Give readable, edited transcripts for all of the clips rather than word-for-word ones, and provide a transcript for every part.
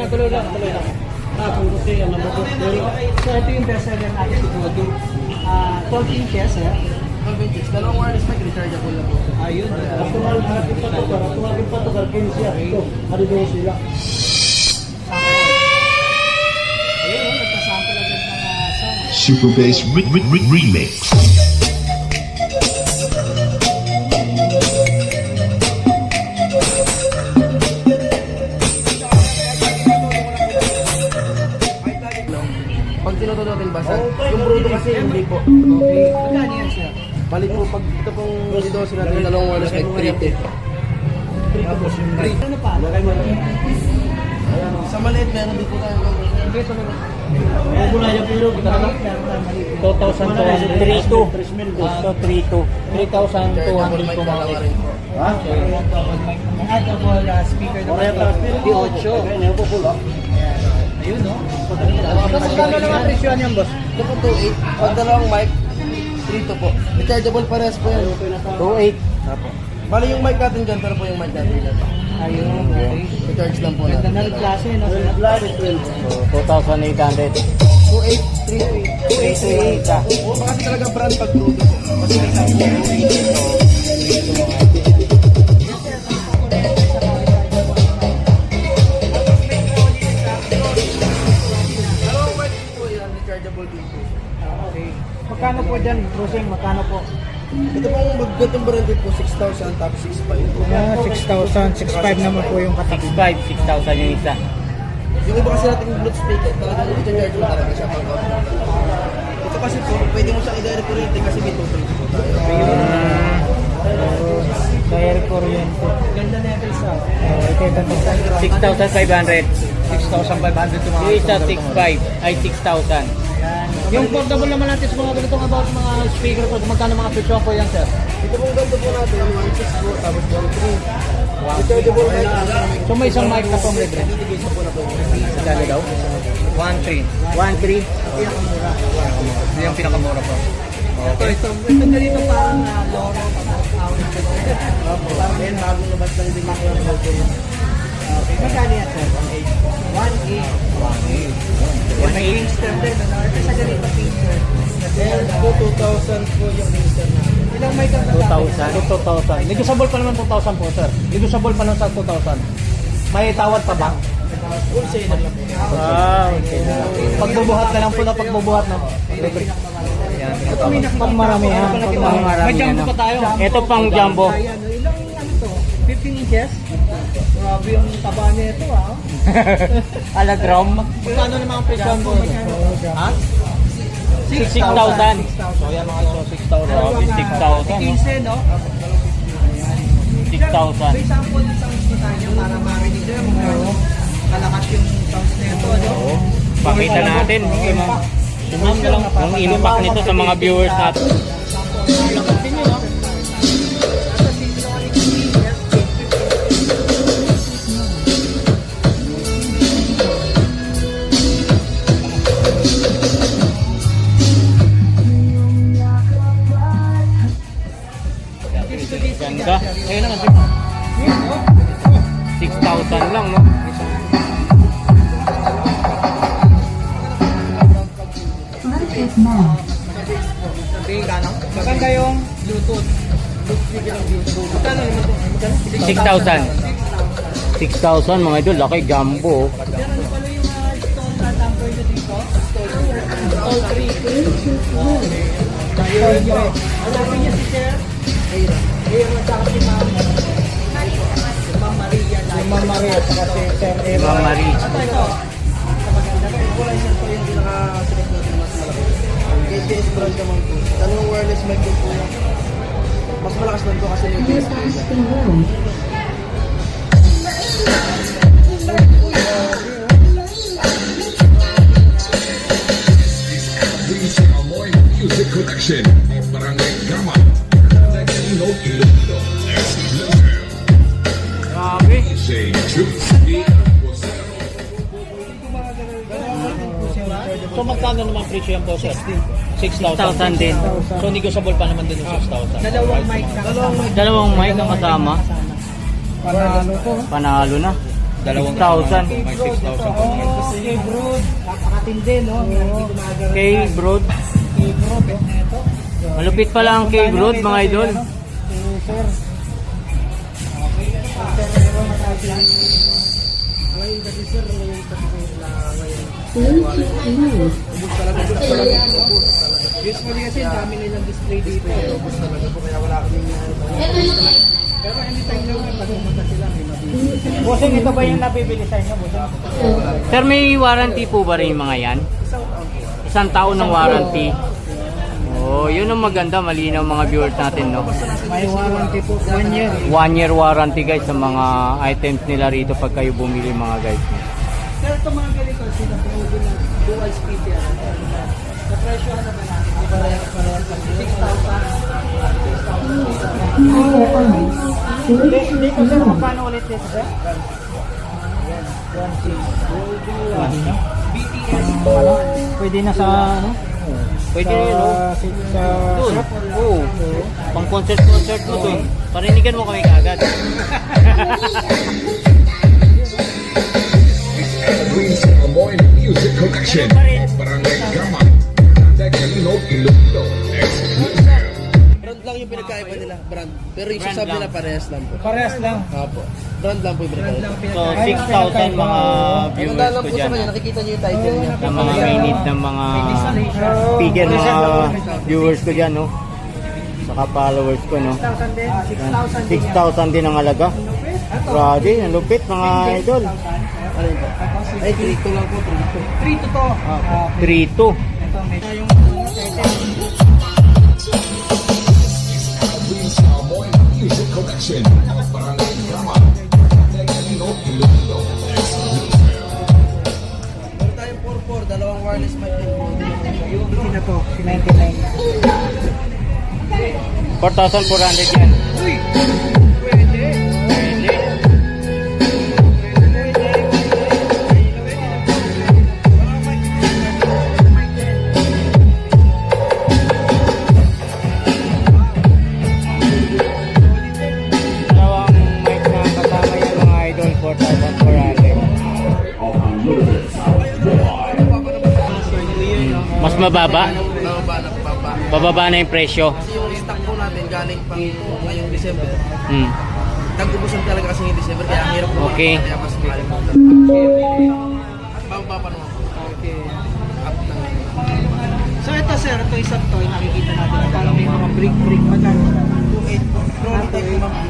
tuloy lang. Puro siya ang nabukot. So ito yung best seller natin siguro. 12 inches, sir. 12 inches. Dalawang wireless mic, rechargeable lang po. Ayun. Customer natin pa to, para tumagin pa to, karkin siya. Ito, harido sila. Ayun, nagkasample agad ng sound. Super Bass Remix. Pag tinutututin basa, yung bruto kasi hindi po. Okay. Magkano yan, sir? Balik po, pag ito pong dito natin dalawang wireless mic, 350. Tapos yung Ano pa? Sa maliit, meron din po tayo. Huwag mo na yung pero, kita na. 2,200. 3,200. Gusto 3,200. 3,200 po mga rin po. Ha? Double speaker na Di 8. Ayun, no? Magkano naman presyo niyan, boss? Ito po 2.8. Pag dalawang mic, 3.2 po. Rechargeable parehas po yan. 2,800. Bali yung mic natin dyan, pero po yung mic natin dyan. Ayun, okay. Recharge lang po Ganda natin. na rin klase, no? So, 2,800. 2.8, 3.8. 2,800. Oo, kasi talaga brand pag bruto po. Kasi may sample. Dalawang mic po yan, rechargeable din po. Okay. Magkano po dyan, Roseng? Magkano po? Ito pong maggatong branded po, 6,000 tapos 6,500 po. 6,000, 6,500 naman po yung katabi. 6,000 yung isa. Yung iba kasi natin yung Bluetooth speaker, talagang i-charge mo talaga siya pag ito kasi po, pwede mo siyang i-direct kuryente kasi may 220 po tayo. Kaya kuryente. Ganda na yung isa. Ito 6,500. 6,500 yung Yung isa 6,500. Ay 6,000. Yung portable naman natin sa mga ganitong about mga speaker po, magkano mga presyo po yan, sir? Ito pong ganito po natin, 1.6 po, tapos 1.3. Rechargeable mic. So may isang mic na pong libre. Bibigay sa po na po. Kano daw? 1,300. 1,300. Pinakamura. Ito yung pinakamura po. Ito ganito parang loro, Then, bagong labas lang din yung logo. Okay, magkano yan, sir? 1,800. Yung may Kingston din, ano? Ito sa ganito Kingston. Then, po 2,000 po yung minister natin. Ilang mic ang kasama? 2,000. Negotiable pa naman 2,000 po, sir. Negotiable pa naman sa 2,000. May tawad pa ba? Wholesale lang po. Wow. Pagbubuhat na lang po na pagbubuhat na. Ito may Pag marami yan. Pag marami May jumbo yan. pa tayo. Ito pang jumbo. Ayan, ilang ano to? 15 inches? Grabe yung taba niya ito, ah. Alagram. Magkano naman ang presyo mo? Ha? 6,000. So yan mga so 6,000. Grabe, 6,000. no? 15, no? 6,000. May sample ng sounds na tayo para marinig nyo yung kalakas yung sounds na ito, ano? Pakita natin. Ang impact nito sa mga viewers natin. Ganda. Ayun naman. 6,000 lang, no? Maganda yung Bluetooth. Magkano naman ito? Magkano? 6,000. 6,000 mga idol. Laki jumbo. Meron pala yung stone na number nyo dito. Stone 3. Hanapin niya si Sir. Ayun, magsaka si Ma'am. Ma'am Maria. Ma'am Maria at saka si Sir Eva. Ma'am Marie. Ito. Equalizer po yung pinaka-sikat natin mas malaki. KTS brand naman po. Tanong wireless mic din po yan. Mas malakas lang po kasi yung KTS brand. Sa Amoy Music Collection, Barangay Gama, Nagino Iloilo, Grabe. Say Tuesday, So magkano naman presyo yan po, sir? 6,000. 6,000 din. So negotiable pa naman din yung 6,000. Dalawang mic na kasama. Dalawang mic na kasama. Panalo to. Panalo na. 6,000. May 6,000 po mga ito. K-Brood. Napakatindi, no? K-Brood. K-Brood, ito. Malupit pala ang K-Brood, mga idol. Sir. Ngayon kasi sir, ngayon kasi na ngayon. Ubus talaga, ubus talaga. Ubus talaga. Usually kasi ang dami nilang display dito. Ubus talaga po, kaya wala kaming Pero anytime lang pag pumunta sila, may mabibili. Bossing, ito ba yung nabibili sa inyo, bossing? Sir, may warranty po ba rin yung mga yan? Isang taon ng warranty. Oh, yun ang maganda, malinaw mga viewers natin, no? May warranty po, 1 year. 1 year warranty guys sa mga items nila rito pag kayo bumili mga guys. Sir, ito mga ganito, sila pinuli na dual speed yan. Sa presyo ano ba natin? Hindi ko sir, paano ulit dito sir? BTS, pwede na sa ano? Pwede yun, no? Sa Dun. Oo. Pang concert mo dun. Parinigan mo kami kagad. Evergreen Summer Morning Music Collection of Barangay Gamat. Tagalino, Iloilo. Exclusive. brand lang yung pinagkaiba nila, brand. Pero yung Brand sasabi lang. na parehas lang po. parehas lang. Apo. Brand lang po yung pinagkaiba. So, 6,000 mga Ang viewers dahil lang ko po sa dyan. kanya, nakikita niyo yung title niya. Ng mga minute ng mga speaker, mga viewers ko dyan, no? Saka followers ko, no? 6,000 din. 6,000 din. 6,000 din ang halaga. Grabe, ang lupit mga idol. Ano yun po? Ay, 3-2 lang po, 3-2. 3 to to. 3-2. Ito, may yung Evergreen Summer Morning Music Collection of Barangay Gamat. Tagalino, Iloilo. Exclusive. Meron tayong 4-4, dalawang wireless mic din po. Yung na to, 99. 4,400 yan. Pwede. Pwede. Dalawang mic na kasama yan mga idol, 4,400. Mas mababa? Nababa na pababa. Bababa na yung presyo. Kasi yung stock po natin galing pang ngayong December. Hmm. Nag-ubusan talaga kasi ng December, kaya ang hirap po. Okay. Kaya mas mahal po. Bababa pa naman po. Okay. Up na. So ito sir, ito isang toy, nakikita natin na parang may mga brick pa dyan. 2.8. Trolley type po, ma'am.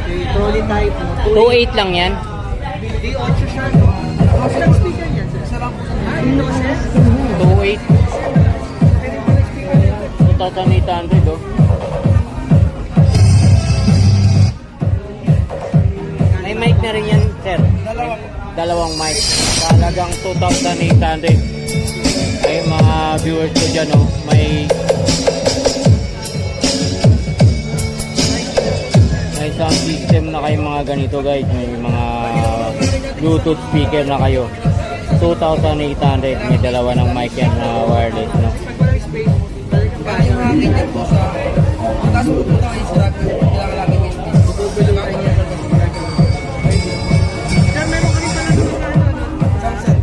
Okay, trolley type. 2.8 lang yan. D8 siya, no? Mas lang speaker yan sir. Isa lang po sa Ah, ito sir? 2.8. Pwede mo lang speaker yan. 2,800 oh. May mic na rin yan, sir. Dalawang mic. Talagang 2,800. Ay mga viewers ko dyan, oh. May sound system na kayo mga ganito guys. May mga Bluetooth speaker na kayo. 2,800. May dalawa ng mic yan na wireless, no? Pag walang space, talagang Kaya yung hangin din po sa... Tapos po po tayo sa rack, kailangan lagi may space. Bubuluan niya. Sir, meron kami pala doon na ano, Sunset.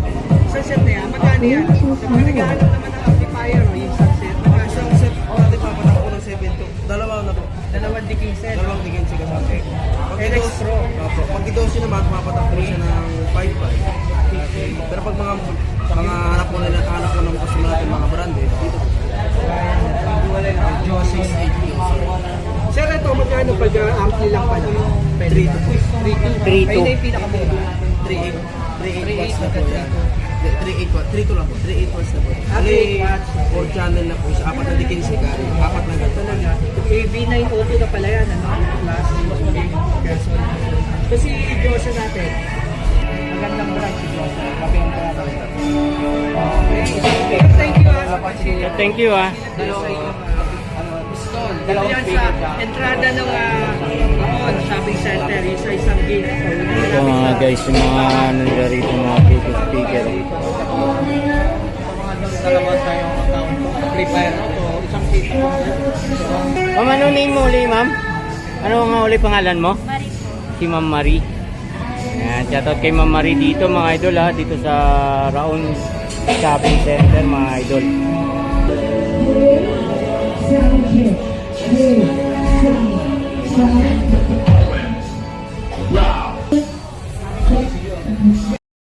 sunset na yan. Magkano yan? Pag naghahanap naman ng amplifier o yung sunset, magkano? Sunset, natin papatak po ng 7-2. Dalawa na po. Dalawang dikinset. Dalawang tigil siya kasama. Pag LX Pro. Opo. Pag i-12 naman, pumapatak po siya ng 5.5. Pero pag mga hanap po nila, hanap po ng customer natin mga brand dito po. Wala na. Josie. 6.8. Sir, ito magkano pag ampli lang pala? 3.2. 3.2. Ayun na yung pinakamura. 3.8 watts na po yan. 3.8 watts. 3.2 lang po. 3.8 watts na po. Ah, 3 watts. 4 channel na po siya. 4 na dikinsi ka. 4 na ganito. AV9 auto na pala yan, ano? Plus, kaso. Kasi Josie natin, magandang brand si Josie. Mabenta natin. Okay. Thank you, Thank you, ah. Dalawang yan sa entrada ng shopping center, yung sa isang gate. Ito mga guys, yung mga ano nila rito, mga Bluetooth speaker. Dalawa tayong amplifier auto, isang gate. Ma'am, ano name mo uli, ma'am? Ano nga uli pangalan mo? Marie. Si Ma'am Marie. Ayan, shoutout kay Ma'am Marie dito mga idol ha, dito sa Raon Shopping Center mga idol.